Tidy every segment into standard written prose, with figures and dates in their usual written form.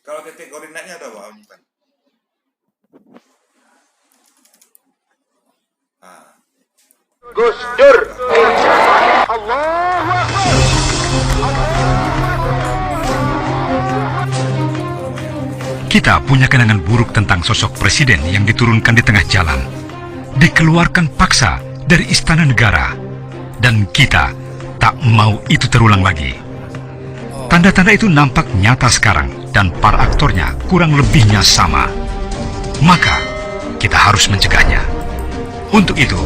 Kalau titik koordinatnya ada Pak Onipan? Gus Dur. Allahu Akbar. Kita punya kenangan buruk tentang sosok presiden yang diturunkan di tengah jalan, dikeluarkan paksa dari istana negara, dan kita tak mau itu terulang lagi. Tanda-tanda itu nampak nyata sekarang, dan para aktornya kurang lebihnya sama. Maka, kita harus mencegahnya. Untuk itu,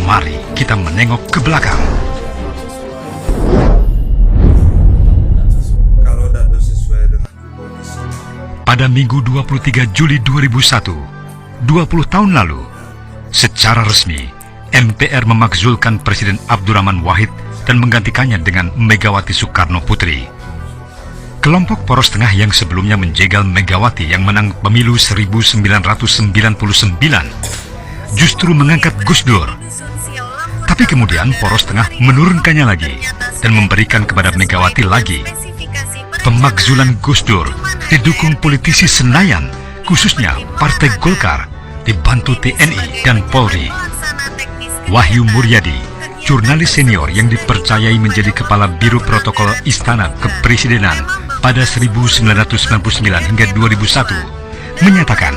mari kita menengok ke belakang. Kalau tidak sesuai dengan kondisi. Pada Minggu 23 Juli 2001, 20 tahun lalu, secara resmi, MPR memakzulkan Presiden Abdurrahman Wahid dan menggantikannya dengan Megawati Soekarno Putri. Kelompok poros tengah yang sebelumnya menjegal Megawati yang menang pemilu 1999 justru mengangkat Gus Dur. Tapi kemudian poros tengah menurunkannya lagi dan memberikan kepada Megawati lagi. Pemakzulan Gus Dur didukung politisi Senayan, khususnya Partai Golkar, dibantu TNI dan Polri. Wahyu Muryadi, jurnalis senior yang dipercayai menjadi kepala Biro Protokol Istana Kepresidenan pada 1999 hingga 2001, menyatakan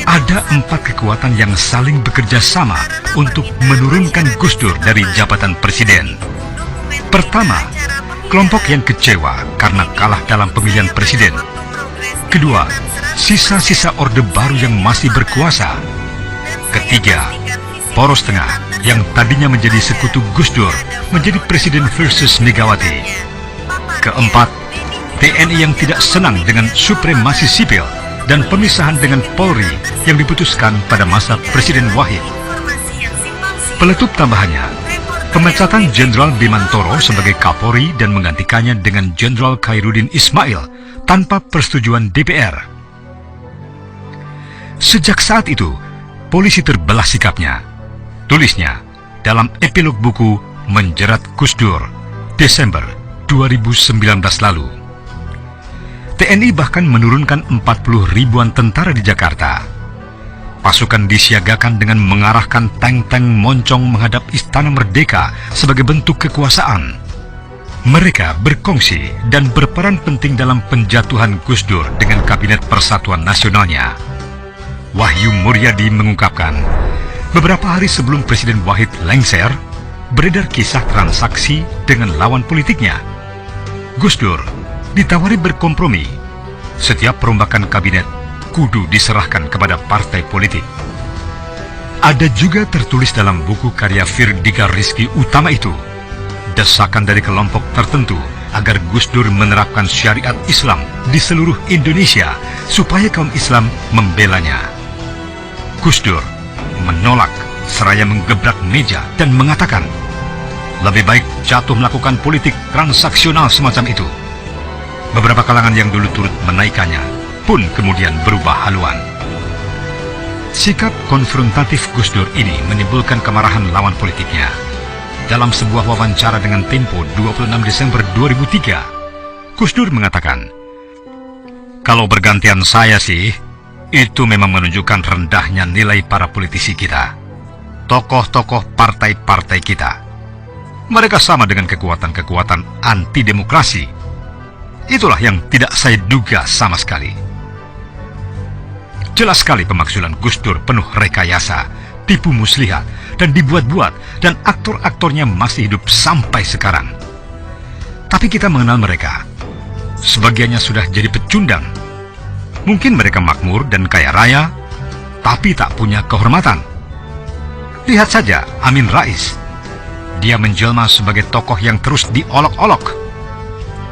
ada 4 kekuatan yang saling bekerja sama untuk menurunkan Gus Dur dari jabatan presiden. Pertama, kelompok yang kecewa karena kalah dalam pemilihan presiden. Kedua, sisa-sisa Orde Baru yang masih berkuasa. Ketiga, poros tengah yang tadinya menjadi sekutu Gus Dur menjadi presiden versus Megawati. Keempat, TNI yang tidak senang dengan supremasi sipil dan pemisahan dengan Polri yang diputuskan pada masa Presiden Wahid. Peletup tambahannya, pemecatan Jenderal Bimantoro sebagai Kapolri dan menggantikannya dengan Jenderal Khairuddin Ismail tanpa persetujuan DPR. Sejak saat itu, polisi terbelah sikapnya. Tulisnya dalam epilog buku Menjerat Gus Dur, Desember 2019 lalu. TNI bahkan menurunkan 40 ribuan tentara di Jakarta. Pasukan disiagakan dengan mengarahkan tank-tank moncong menghadap Istana Merdeka sebagai bentuk kekuasaan. Mereka berkongsi dan berperan penting dalam penjatuhan Gus Dur dengan Kabinet Persatuan Nasionalnya. Wahyu Muryadi mengungkapkan, beberapa hari sebelum Presiden Wahid lengser, beredar kisah transaksi dengan lawan politiknya. Gus Dur ditawari berkompromi. Setiap perombakan kabinet kudu diserahkan kepada partai politik. Ada juga tertulis dalam buku karya Firdika Rizky Utama itu, desakan dari kelompok tertentu agar Gus Dur menerapkan syariat Islam di seluruh Indonesia supaya kaum Islam membelanya. Gus Dur menolak seraya menggebrak meja dan mengatakan, lebih baik jatuh melakukan politik transaksional semacam itu. Beberapa kalangan yang dulu turut menaikkannya pun kemudian berubah haluan. Sikap konfrontatif Gus Dur ini menimbulkan kemarahan lawan politiknya. Dalam sebuah wawancara dengan Tempo 26 Desember 2003, Gus Dur mengatakan, kalau bergantian saya sih, itu memang menunjukkan rendahnya nilai para politisi kita, tokoh-tokoh partai-partai kita. Mereka sama dengan kekuatan-kekuatan anti-demokrasi. Itulah yang tidak saya duga sama sekali. Jelas sekali pemakzulan Gus Dur penuh rekayasa, tipu muslihat, dan dibuat-buat, dan aktor-aktornya masih hidup sampai sekarang. Tapi kita mengenal mereka. Sebagiannya sudah jadi pecundang. Mungkin mereka makmur dan kaya raya, tapi tak punya kehormatan. Lihat saja Amin Rais. Dia menjelma sebagai tokoh yang terus diolok-olok.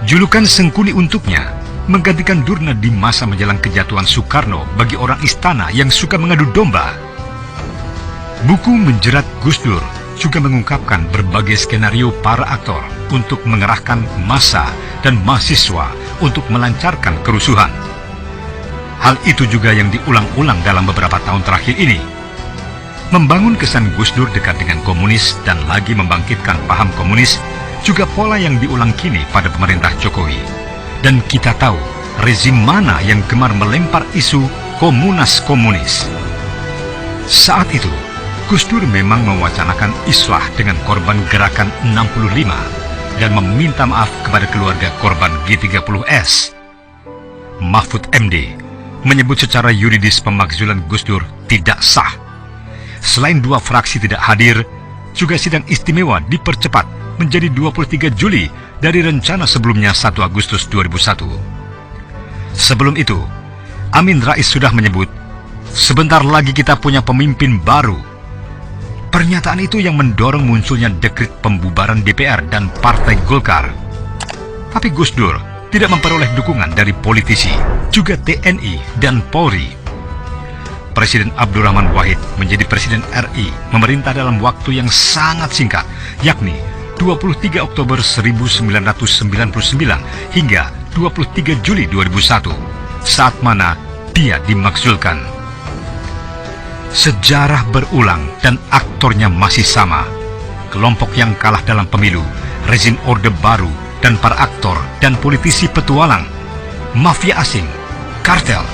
Julukan Sengkuni untuknya menggantikan Durna di masa menjelang kejatuhan Soekarno bagi orang istana yang suka mengadu domba. Buku Menjerat Gus Dur juga mengungkapkan berbagai skenario para aktor untuk mengerahkan massa dan mahasiswa untuk melancarkan kerusuhan. Hal itu juga yang diulang-ulang dalam beberapa tahun terakhir ini. Membangun kesan Gus Dur dekat dengan komunis dan lagi membangkitkan paham komunis juga pola yang diulang kini pada pemerintah Jokowi. Dan kita tahu rezim mana yang gemar melempar isu komunis. Saat itu, Gus Dur memang mewacanakan islah dengan korban gerakan 65 dan meminta maaf kepada keluarga korban G30S. Mahfud MD menyebut secara yuridis pemakzulan Gus Dur tidak sah. Selain 2 fraksi tidak hadir, juga sidang istimewa dipercepat menjadi 23 Juli dari rencana sebelumnya 1 Agustus 2001. Sebelum itu, Amin Rais sudah menyebut, sebentar lagi kita punya pemimpin baru. Pernyataan itu yang mendorong munculnya dekret pembubaran DPR dan Partai Golkar. Tapi Gus Dur tidak memperoleh dukungan dari politisi, juga TNI dan Polri. Presiden Abdurrahman Wahid menjadi Presiden RI memerintah dalam waktu yang sangat singkat, yakni 23 Oktober 1999 hingga 23 Juli 2001, saat mana dia dimakzulkan. Sejarah berulang dan aktornya masih sama. Kelompok yang kalah dalam pemilu, rezim Orde Baru, dan para aktor dan politisi petualang, mafia asing, kartel,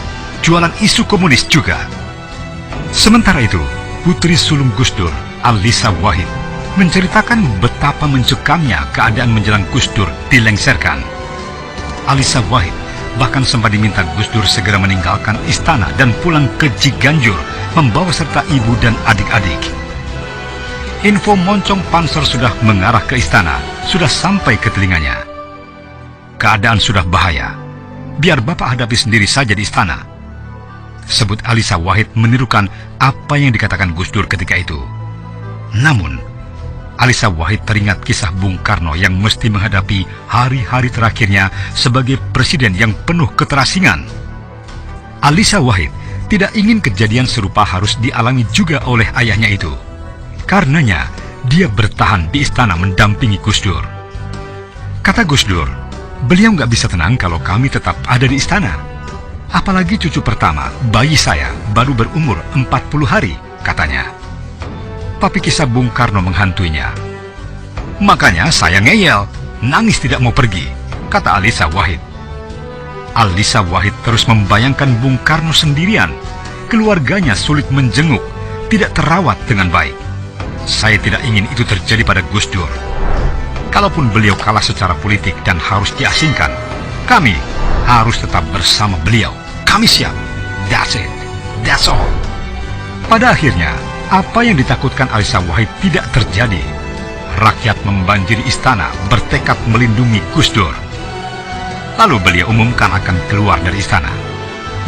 jualan isu komunis juga. Sementara itu, putri sulung Gus Dur, Alisa Wahid, menceritakan betapa mencekamnya keadaan menjelang Gus Dur dilengsarkan. Alisa Wahid bahkan sempat diminta Gus Dur segera meninggalkan istana dan pulang ke Ciganjur, membawa serta ibu dan adik-adik. Info moncong Panser sudah mengarah ke istana, sudah sampai ke telinganya. Keadaan sudah bahaya. Biar bapak hadapi sendiri saja di istana. Sebut Alisa Wahid menirukan apa yang dikatakan Gus Dur ketika itu. Namun, Alisa Wahid teringat kisah Bung Karno yang mesti menghadapi hari-hari terakhirnya sebagai presiden yang penuh keterasingan. Alisa Wahid tidak ingin kejadian serupa harus dialami juga oleh ayahnya itu. Karenanya, dia bertahan di istana mendampingi Gus Dur. Kata Gus Dur, beliau nggak bisa tenang kalau kami tetap ada di istana. Apalagi cucu pertama, bayi saya, baru berumur 40 hari, katanya. Tapi kisah Bung Karno menghantuinya. Makanya saya ngeyel, nangis tidak mau pergi, kata Alisa Wahid. Alisa Wahid terus membayangkan Bung Karno sendirian. Keluarganya sulit menjenguk, tidak terawat dengan baik. Saya tidak ingin itu terjadi pada Gus Dur. Kalaupun beliau kalah secara politik dan harus diasingkan, kami harus tetap bersama beliau. Kami siap. That's it. That's all. Pada akhirnya, apa yang ditakutkan Alisa Wahid tidak terjadi. Rakyat membanjiri istana bertekad melindungi Gus Dur. Lalu beliau umumkan akan keluar dari istana.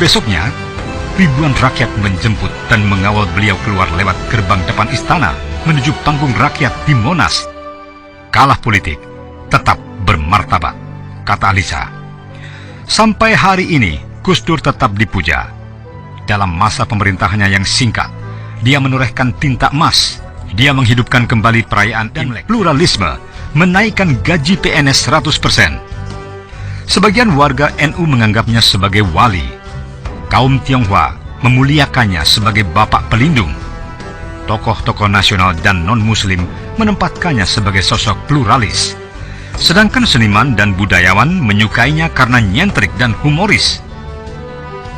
Besoknya, ribuan rakyat menjemput dan mengawal beliau keluar lewat gerbang depan istana menuju panggung rakyat di Monas. Kalah politik, tetap bermartabat, kata Alisa. Sampai hari ini, Gus Dur tetap dipuja. Dalam masa pemerintahannya yang singkat, dia menorehkan tinta emas. Dia menghidupkan kembali perayaan dan pluralisme, menaikkan gaji PNS 100%. Sebagian warga NU menganggapnya sebagai wali. Kaum Tionghoa memuliakannya sebagai bapak pelindung. Tokoh-tokoh nasional dan non-muslim menempatkannya sebagai sosok pluralis. Sedangkan seniman dan budayawan menyukainya karena nyentrik dan humoris.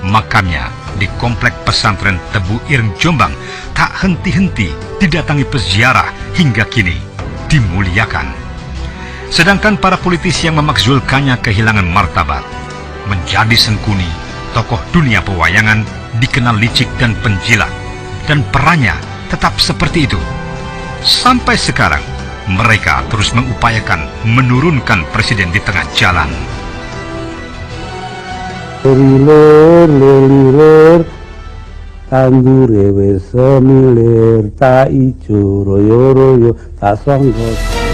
Makamnya di Komplek Pesantren Tebu Ireng Jombang tak henti-henti didatangi peziarah hingga kini dimuliakan. Sedangkan para politisi yang memakzulkannya kehilangan martabat. Menjadi sengkuni, tokoh dunia pewayangan dikenal licik dan penjilat, dan perannya tetap seperti itu. Sampai sekarang, mereka terus mengupayakan menurunkan presiden di tengah jalan. Lilir, tandure wis semilir, tak ijo royo-royo, tak songkos.